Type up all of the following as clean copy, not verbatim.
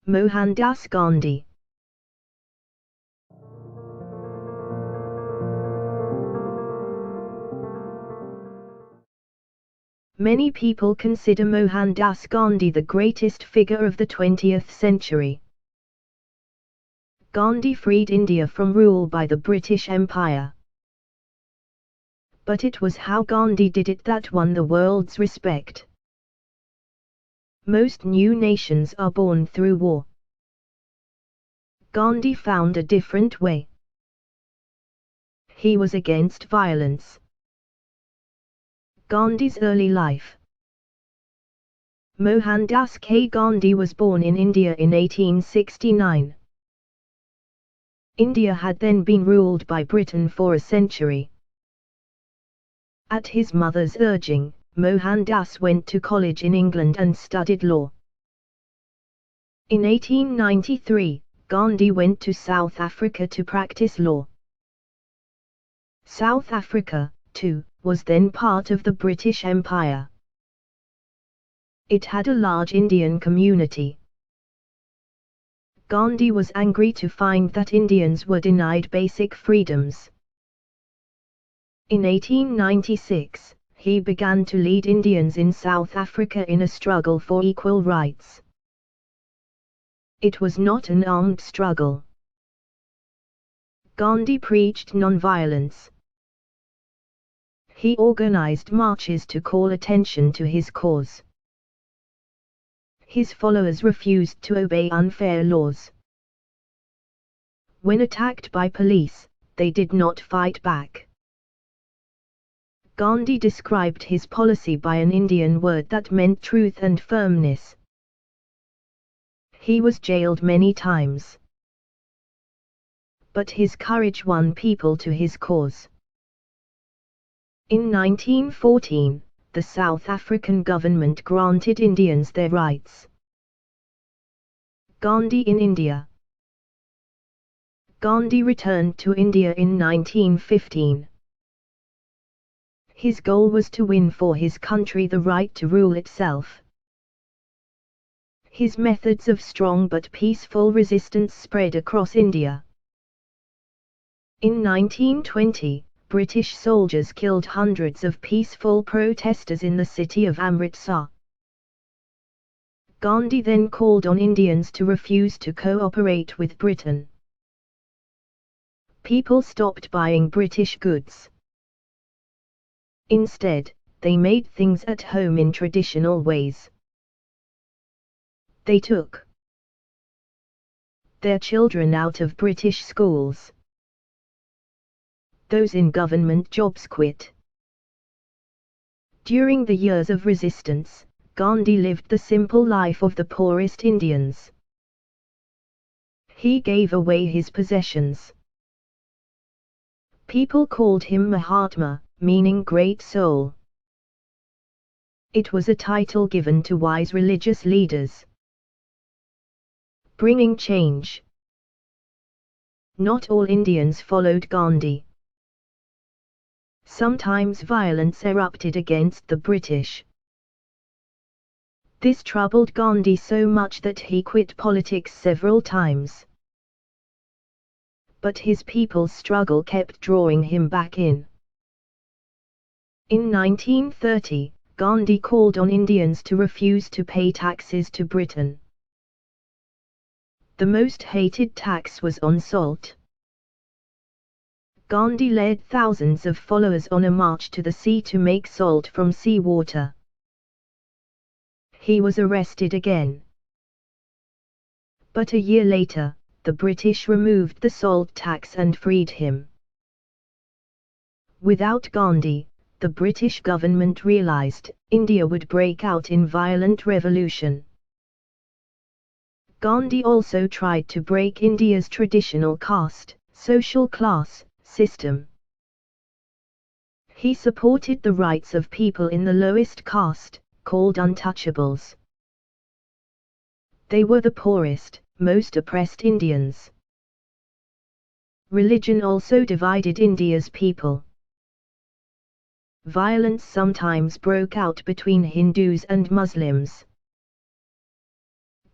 Mohandas Gandhi. Many people consider Mohandas Gandhi the greatest figure of the 20th century. Gandhi freed India from rule by the British Empire. But it was how Gandhi did it that won the world's respect. Most new nations are born through war. Gandhi found a different way. He was against violence. Gandhi's early life. Mohandas Gandhi was born in India in 1869. India had then been ruled by Britain for a century. At his mother's urging, Mohandas went to college in England and studied law. In 1893, Gandhi went to South Africa to practice law. South Africa, too, was then part of the British Empire. It had a large Indian community. Gandhi was angry to find that Indians were denied basic freedoms. In 1896, he began to lead Indians in South Africa in a struggle for equal rights. It was not an armed struggle. Gandhi preached non-violence. He organized marches to call attention to his cause. His followers refused to obey unfair laws. When attacked by police, they did not fight back. Gandhi described his policy by an Indian word that meant truth and firmness. He was jailed many times. But his courage won people to his cause. In 1914, the South African government granted Indians their rights. Gandhi in India. Gandhi returned to India in 1915. His goal was to win for his country the right to rule itself. His methods of strong but peaceful resistance spread across India. In 1920, British soldiers killed hundreds of peaceful protesters in the city of Amritsar. Gandhi then called on Indians to refuse to cooperate with Britain. People stopped buying British goods. Instead, they made things at home in traditional ways. They took their children out of British schools. Those in government jobs quit. During the years of resistance, Gandhi lived the simple life of the poorest Indians. He gave away his possessions. People called him Mahatma, meaning great soul. It was a title given to wise religious leaders. Bringing change. Not all Indians followed Gandhi. Sometimes violence erupted against the British. This troubled Gandhi so much that he quit politics several times. But his people's struggle kept drawing him back in. In 1930, Gandhi called on Indians to refuse to pay taxes to Britain. The most hated tax was on salt. Gandhi led thousands of followers on a march to the sea to make salt from seawater. He was arrested again. But a year later, the British removed the salt tax and freed him. Without Gandhi, the British government realized India would break out in violent revolution. Gandhi also tried to break India's traditional caste, social class, system. He supported the rights of people in the lowest caste, called untouchables. They were the poorest, most oppressed Indians. Religion also divided India's people. Violence sometimes broke out between Hindus and Muslims.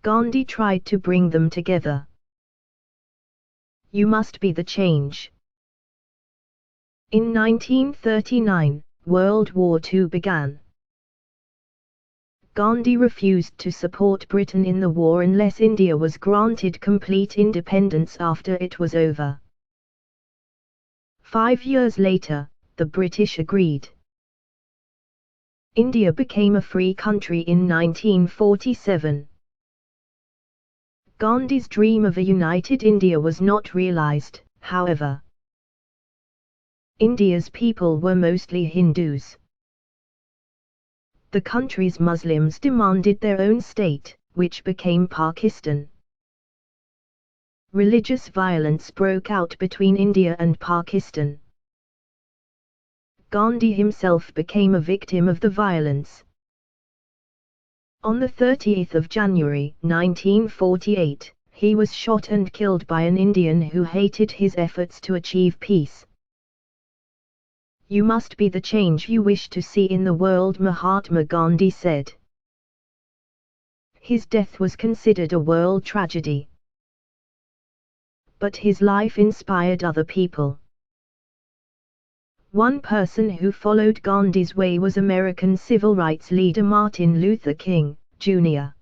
Gandhi tried to bring them together. You must be the change. In 1939, World War II began. Gandhi refused to support Britain in the war unless India was granted complete independence after it was over. 5 years later, the British agreed. India became a free country in 1947. Gandhi's dream of a united India was not realized, however. India's people were mostly Hindus. The country's Muslims demanded their own state, which became Pakistan. Religious violence broke out between India and Pakistan. Gandhi himself became a victim of the violence. On the 30th of January 1948, he was shot and killed by an Indian who hated his efforts to achieve peace. You must be the change you wish to see in the world, Mahatma Gandhi said. His death was considered a world tragedy. But his life inspired other people. One person who followed Gandhi's way was American civil rights leader Martin Luther King, Jr.